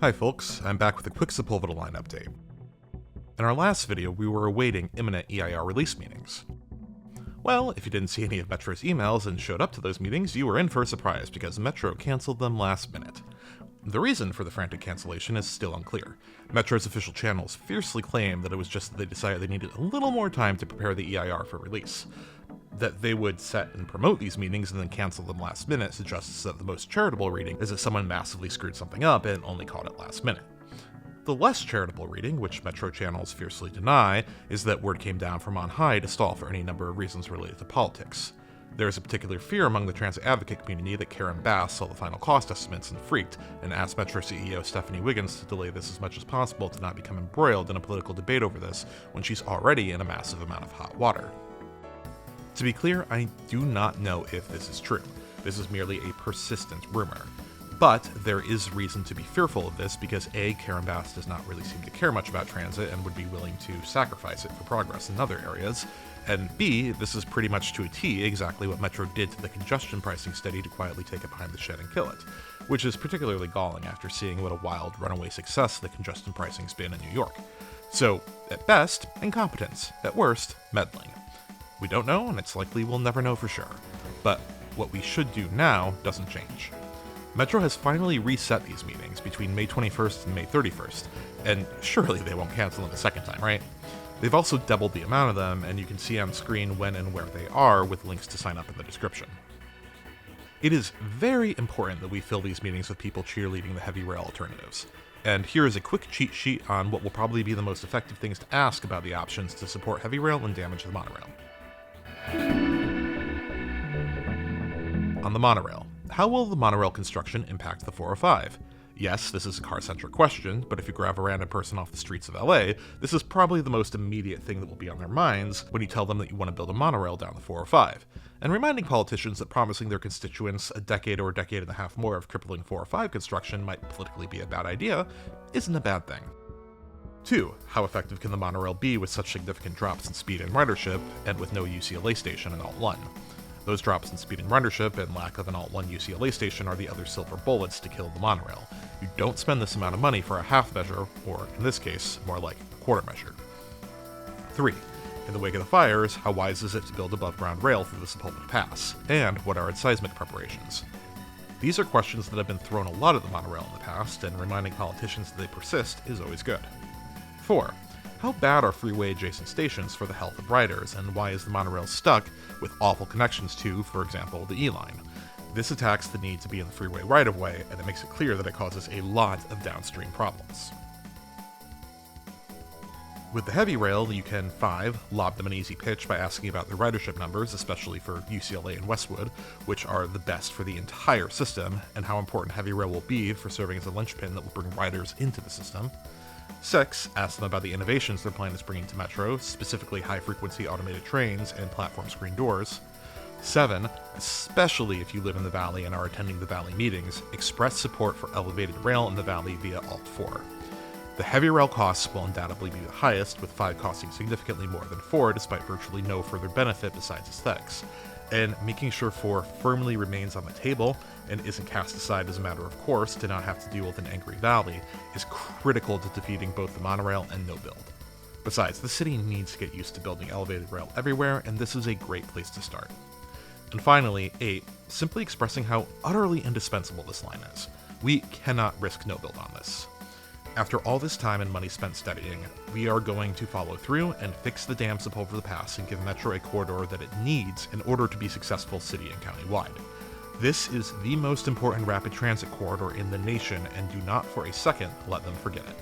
Hi folks, I'm back with a quick Sepulveda line update. In our last video, we were awaiting imminent EIR release meetings. Well, if you didn't see any of Metro's emails and showed up to those meetings, you were in for a surprise because Metro canceled them last minute. The reason for the frantic cancellation is still unclear. Metro's official channels fiercely claim that it was just that they decided they needed a little more time to prepare the EIR for release. That they would set and promote these meetings and then cancel them last minute suggests that the most charitable reading is that someone massively screwed something up and only caught it last minute. The less charitable reading, which Metro channels fiercely deny, is that word came down from on high to stall for any number of reasons related to politics. There is a particular fear among the transit advocate community that Karen Bass saw the final cost estimates and freaked, and asked Metro CEO Stephanie Wiggins to delay this as much as possible to not become embroiled in a political debate over this when she's already in a massive amount of hot water. To be clear, I do not know if this is true. This is merely a persistent rumor. But there is reason to be fearful of this because A, Karen Bass does not really seem to care much about transit and would be willing to sacrifice it for progress in other areas, and B, this is pretty much to a T exactly what Metro did to the congestion pricing study to quietly take it behind the shed and kill it, which is particularly galling after seeing what a wild runaway success the congestion pricing's been in New York. So, at best, incompetence. At worst, meddling. We don't know, and it's likely we'll never know for sure. But what we should do now doesn't change. Metro has finally reset these meetings between May 21st and May 31st, and surely they won't cancel them a second time, right? They've also doubled the amount of them, and you can see on screen when and where they are with links to sign up in the description. It is very important that we fill these meetings with people cheerleading the heavy rail alternatives. And here is a quick cheat sheet on what will probably be the most effective things to ask about the options to support heavy rail and damage the monorail. On the monorail, how will the monorail construction impact the 405? Yes, this is a car-centric question, but if you grab a random person off the streets of LA, this is probably the most immediate thing that will be on their minds when you tell them that you want to build a monorail down the 405. And reminding politicians that promising their constituents a decade or a decade and a half more of crippling 405 construction might politically be a bad idea isn't a bad thing. 2. How effective can the monorail be with such significant drops in speed and ridership, and with no UCLA station in Alt 1? Those drops in speed and ridership and lack of an Alt 1 UCLA station are the other silver bullets to kill the monorail. You don't spend this amount of money for a half measure, or in this case, more like a quarter measure. 3. In the wake of the fires, how wise is it to build above ground rail through the Sepulveda Pass? And what are its seismic preparations? These are questions that have been thrown a lot at the monorail in the past, and reminding politicians that they persist is always good. 4. How bad are freeway-adjacent stations for the health of riders, and why is the monorail stuck with awful connections to, for example, the E-line? This attacks the need to be in the freeway right-of-way, and it makes it clear that it causes a lot of downstream problems. With the heavy rail, you can 5. Lob them an easy pitch by asking about their ridership numbers, especially for UCLA and Westwood, which are the best for the entire system, and how important heavy rail will be for serving as a linchpin that will bring riders into the system. 6. Ask them about the innovations their plan is bringing to Metro, specifically high-frequency automated trains and platform screen doors. 7. Especially if you live in the Valley and are attending the Valley meetings, express support for elevated rail in the Valley via Alt 4. The heavy rail costs will undoubtedly be the highest, with 5 costing significantly more than 4 despite virtually no further benefit besides aesthetics. And making sure 4 firmly remains on the table and isn't cast aside as a matter of course to not have to deal with an angry Valley is critical to defeating both the monorail and no build. Besides, the city needs to get used to building elevated rail everywhere, and this is a great place to start. And finally, 8. Simply expressing how utterly indispensable this line is. We cannot risk no build on this. After all this time and money spent studying, we are going to follow through and fix the damn Sepulveda Pass and give Metro a corridor that it needs in order to be successful city and county-wide. This is the most important rapid transit corridor in the nation, and do not for a second let them forget it.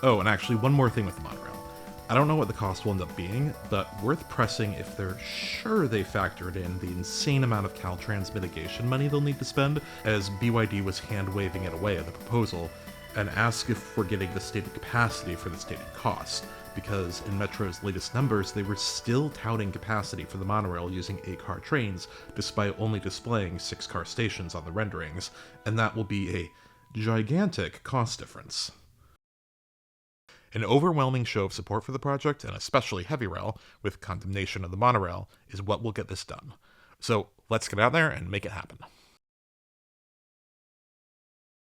Oh, and actually one more thing with the monorail. I don't know what the cost will end up being, but worth pressing if they're sure they factored in the insane amount of Caltrans mitigation money they'll need to spend, as BYD was hand-waving it away at the proposal, and ask if we're getting the stated capacity for the stated cost, because in Metro's latest numbers, they were still touting capacity for the monorail using 8-car trains, despite only displaying 6-car stations on the renderings, and that will be a gigantic cost difference. An overwhelming show of support for the project, and especially heavy rail, with condemnation of the monorail, is what will get this done. So let's get out there and make it happen.